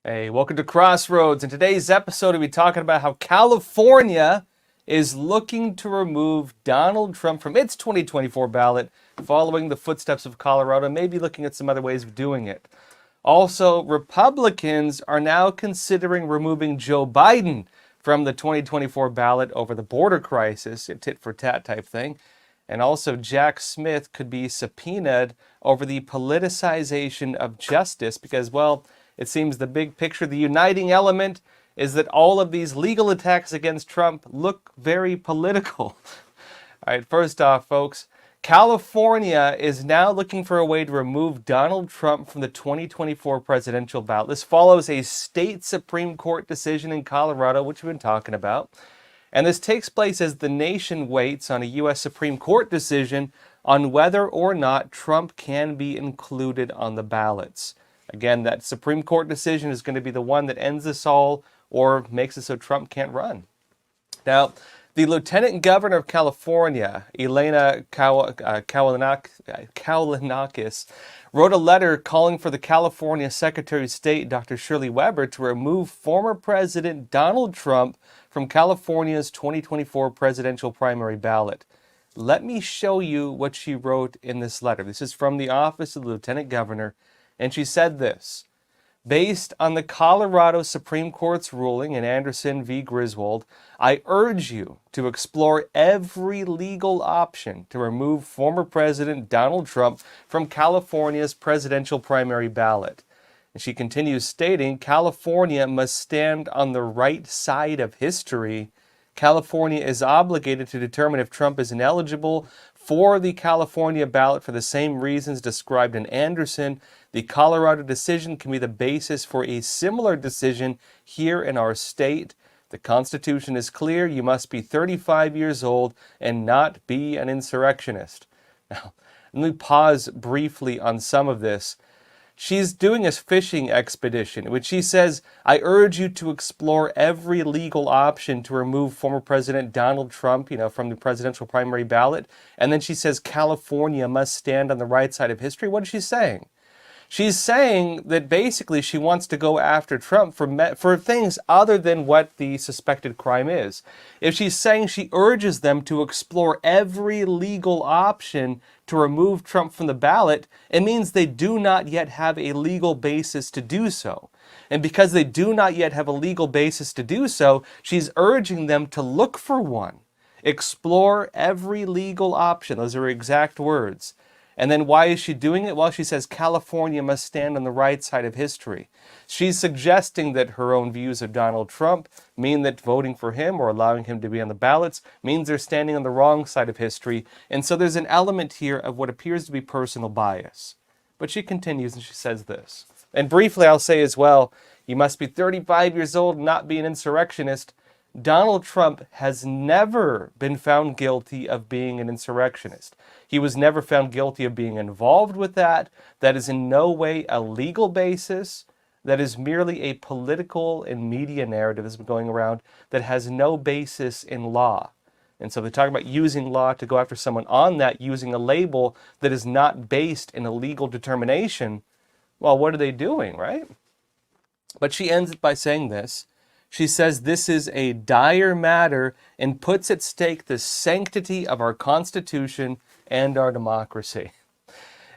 Hey, welcome to Crossroads. In today's episode, we'll be talking about how California is looking to remove Donald Trump from its 2024 ballot, following the footsteps of Colorado, maybe looking at some other ways of doing it. Also, Republicans are now considering removing Joe Biden from the 2024 ballot over the border crisis, a tit for tat type thing. And also, Jack Smith could be subpoenaed over the politicization of justice because, well, it seems the big picture, the uniting element, is that all of these legal attacks against Trump look very political. All right, first off, folks, California is now looking for a way to remove Donald Trump from the 2024 presidential ballot. This follows a state Supreme Court decision in Colorado, which we've been talking about. And this takes place as the nation waits on a U.S. Supreme Court decision on whether or not Trump can be included on the ballots. Again, that Supreme Court decision is going to be the one that ends this all or makes it so Trump can't run. Now, the Lieutenant Governor of California, Elena Kaulinakis, wrote a letter calling for the California Secretary of State, Dr. Shirley Weber, to remove former President Donald Trump from California's 2024 presidential primary ballot. Let me show you what she wrote in this letter. This is from the office of the Lieutenant Governor, and she said this: based on the Colorado Supreme Court's ruling in Anderson v. Griswold, I urge you to explore every legal option to remove former President Donald Trump from California's presidential primary ballot. And she continues stating, California must stand on the right side of history. California is obligated to determine if Trump is ineligible for the California ballot for the same reasons described in Anderson. The Colorado decision can be the basis for a similar decision here in our state. The Constitution is clear. You must be 35 years old and not be an insurrectionist. Now, let me pause briefly on some of this. She's doing a fishing expedition in which she says, I urge you to explore every legal option to remove former President Donald Trump, from the presidential primary ballot. And then she says California must stand on the right side of history. What is she saying? She's saying that basically she wants to go after Trump for things other than what the suspected crime is. If she's saying she urges them to explore every legal option to remove Trump from the ballot, it means they do not yet have a legal basis to do so. And because they do not yet have a legal basis to do so, she's urging them to look for one. Explore every legal option. Those are her exact words. And then why is she doing it? Well, she says California must stand on the right side of history. She's suggesting that her own views of Donald Trump mean that voting for him or allowing him to be on the ballots means they're standing on the wrong side of history. And so there's an element here of what appears to be personal bias. But she continues and she says this. And briefly, I'll say as well, you must be 35 years old and not be an insurrectionist. Donald Trump has never been found guilty of being an insurrectionist. He was never found guilty of being involved with that. That is in no way a legal basis. That is merely a political and media narrative that's been going around that has no basis in law. And so they're talking about using law to go after someone on that, using a label that is not based in a legal determination. Well, what are they doing, right? But she ends it by saying this. She says this is a dire matter and puts at stake the sanctity of our Constitution and our democracy.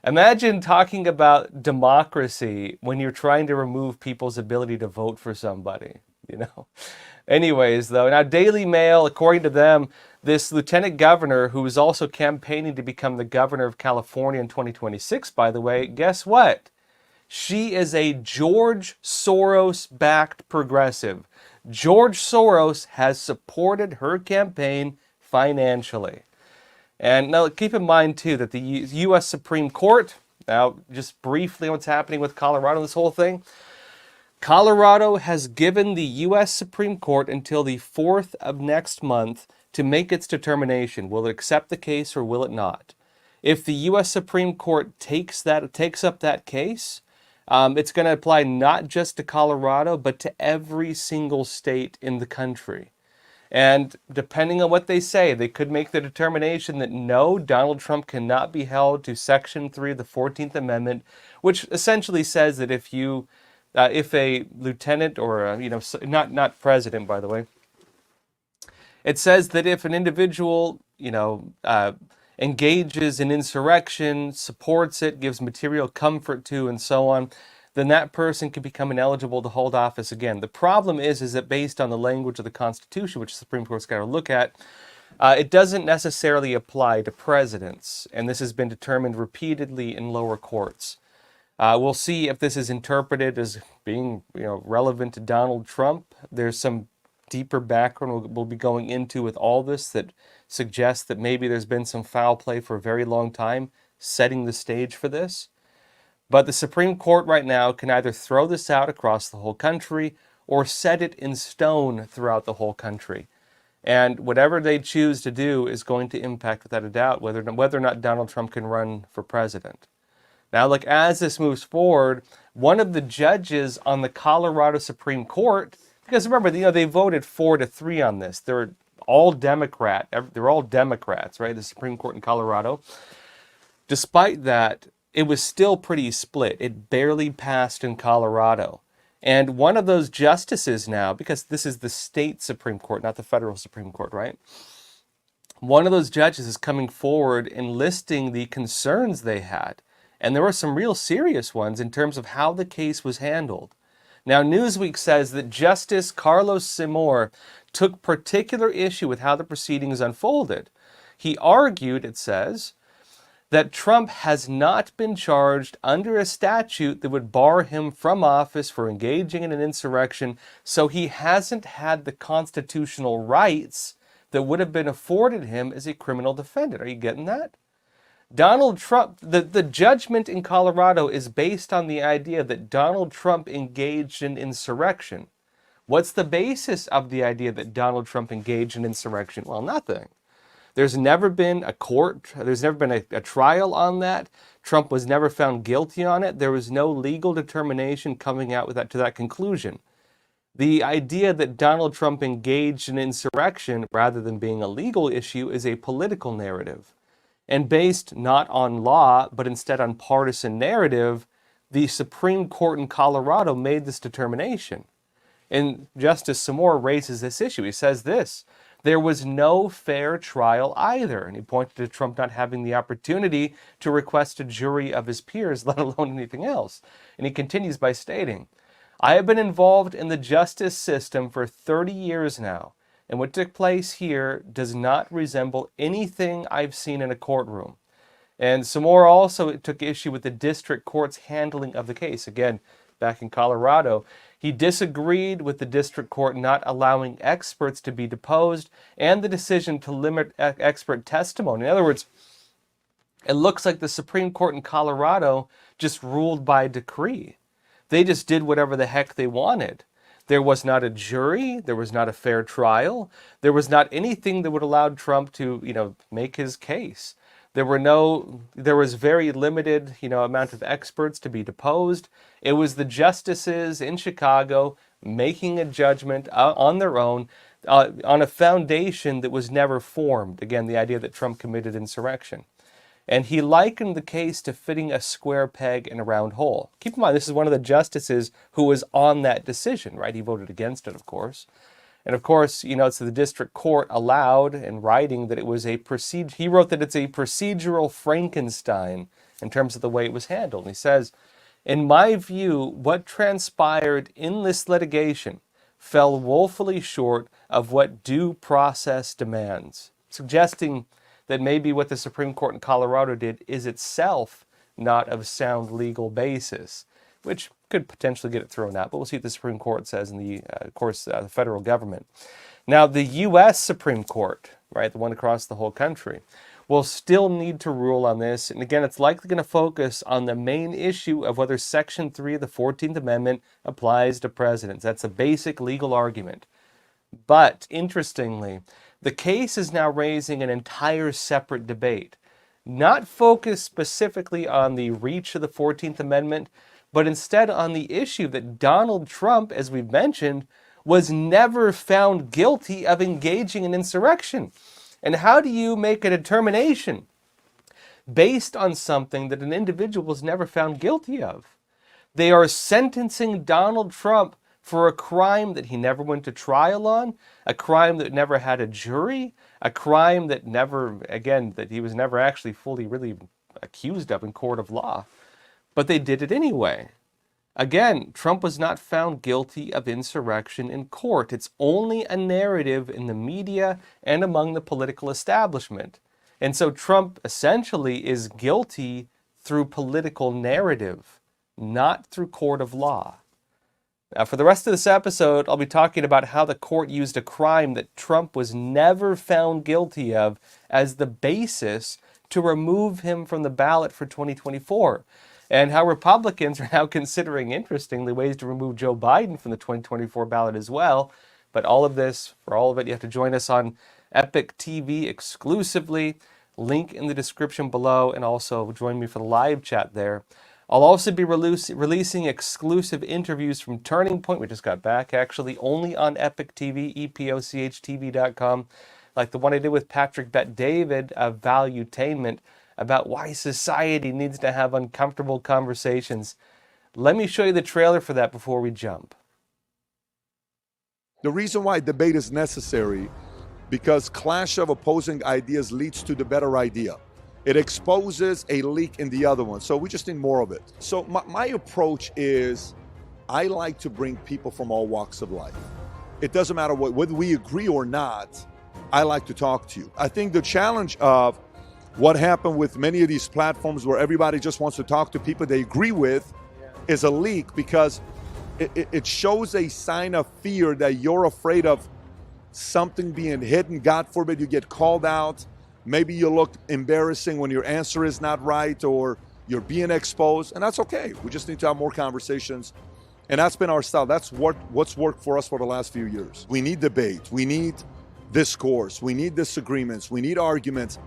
Imagine talking about democracy when you're trying to remove people's ability to vote for somebody, Anyways, though, now Daily Mail, according to them, this lieutenant governor, who is also campaigning to become the governor of California in 2026, by the way, guess what? She is a George Soros-backed progressive. George Soros has supported her campaign financially. And now keep in mind, too, that the U.S. Supreme Court, now just briefly what's happening with Colorado, this whole thing, Colorado has given the U.S. Supreme Court until the 4th of next month to make its determination. Will it accept the case or will it not? If the U.S. Supreme Court takes up that case, it's going to apply not just to Colorado, but to every single state in the country. And depending on what they say, they could make the determination that no, Donald Trump cannot be held to Section 3 of the 14th Amendment, which essentially says that if you if a lieutenant or not president, by the way, it says that if an individual engages in insurrection, supports it, gives material comfort to, and so on, then that person can become ineligible to hold office again. The problem is that based on the language of the Constitution, which the Supreme Court's got to look at, it doesn't necessarily apply to presidents, and this has been determined repeatedly in lower courts. We'll see if this is interpreted as being relevant to Donald Trump. There's some deeper background we'll be going into with all this that suggests that maybe there's been some foul play for a very long time, setting the stage for this. But the Supreme Court right now can either throw this out across the whole country or set it in stone throughout the whole country. And whatever they choose to do is going to impact, without a doubt, whether or not Donald Trump can run for president. Now, as this moves forward, one of the judges on the Colorado Supreme Court, because remember, they voted 4-3 on this. They're all Democrat. They're all Democrats, right? The Supreme Court in Colorado. Despite that, it was still pretty split. It barely passed in Colorado. And one of those justices now, because this is the state Supreme Court, not the federal Supreme Court, right? One of those judges is coming forward and listing the concerns they had. And there were some real serious ones in terms of how the case was handled. Now, Newsweek says that Justice Carlos Simor took particular issue with how the proceedings unfolded. He argued, it says, that Trump has not been charged under a statute that would bar him from office for engaging in an insurrection, so he hasn't had the constitutional rights that would have been afforded him as a criminal defendant. Are you getting that? Donald Trump, the judgment in Colorado is based on the idea that Donald Trump engaged in insurrection. What's the basis of the idea that Donald Trump engaged in insurrection? Well, nothing. There's never been a court, there's never been a trial on that. Trump was never found guilty on it. There was no legal determination coming out to that conclusion. The idea that Donald Trump engaged in insurrection rather than being a legal issue is a political narrative. And based not on law, but instead on partisan narrative, the Supreme Court in Colorado made this determination. And Justice Simor raises this issue. He says this: there was no fair trial either. And he pointed to Trump not having the opportunity to request a jury of his peers, let alone anything else. And he continues by stating, I have been involved in the justice system for 30 years now, and what took place here does not resemble anything I've seen in a courtroom. And Simor also took issue with the district court's handling of the case. Again, back in Colorado, he disagreed with the district court not allowing experts to be deposed and the decision to limit expert testimony. In other words, it looks like the Supreme Court in Colorado just ruled by decree. They just did whatever the heck they wanted. There was not a jury. There was not a fair trial. There was not anything that would allow Trump to, make his case. There was very limited, amount of experts to be deposed. It was the justices in Chicago making a judgment on their own on a foundation that was never formed. Again, the idea that Trump committed insurrection. And he likened the case to fitting a square peg in a round hole. Keep in mind, this is one of the justices who was on that decision, right? He voted against it, of course. And of course, it's the district court allowed in writing that it was he wrote that it's a procedural Frankenstein in terms of the way it was handled. And he says, in my view, what transpired in this litigation fell woefully short of what due process demands, suggesting that maybe what the Supreme Court in Colorado did is itself not of sound legal basis, which could potentially get it thrown out. But we'll see what the Supreme Court says in the federal government. Now, the U.S. Supreme Court, right, the one across the whole country, will still need to rule on this. And again, it's likely going to focus on the main issue of whether Section 3 of the 14th Amendment applies to presidents. That's a basic legal argument. But interestingly, the case is now raising an entire separate debate, not focused specifically on the reach of the 14th Amendment, but instead on the issue that Donald Trump, as we've mentioned, was never found guilty of engaging in insurrection. And how do you make a determination based on something that an individual was never found guilty of? They are sentencing Donald Trump for a crime that he never went to trial on, a crime that never had a jury, a crime that never, again, that he was never actually fully really accused of in court of law. But they did it anyway. Again, Trump was not found guilty of insurrection in court. It's only a narrative in the media and among the political establishment. And so Trump essentially is guilty through political narrative, not through court of law. Now, for the rest of this episode, I'll be talking about how the court used a crime that Trump was never found guilty of as the basis to remove him from the ballot for 2024. And how Republicans are now considering, interestingly, ways to remove Joe Biden from the 2024 ballot as well. But all of this, for all of it, you have to join us on Epoch TV exclusively. Link in the description below, and also join me for the live chat there. I'll also be releasing exclusive interviews from Turning Point. We just got back, actually, only on Epoch TV, EpochTV.com, like the one I did with Patrick Bet-David of Valuetainment about why society needs to have uncomfortable conversations. Let me show you the trailer for that before we jump. The reason why debate is necessary, because clash of opposing ideas leads to the better idea. It exposes a leak in the other one. So we just need more of it. So my approach is, I like to bring people from all walks of life. It doesn't matter whether we agree or not, I like to talk to you. I think the challenge of what happened with many of these platforms where everybody just wants to talk to people they agree with is a leak, because it shows a sign of fear that you're afraid of something being hidden. God forbid you get called out. Maybe you look embarrassing when your answer is not right, or you're being exposed, and that's okay. We just need to have more conversations, and that's been our style. That's what's worked for us for the last few years. We need debate. We need discourse. We need disagreements. We need arguments.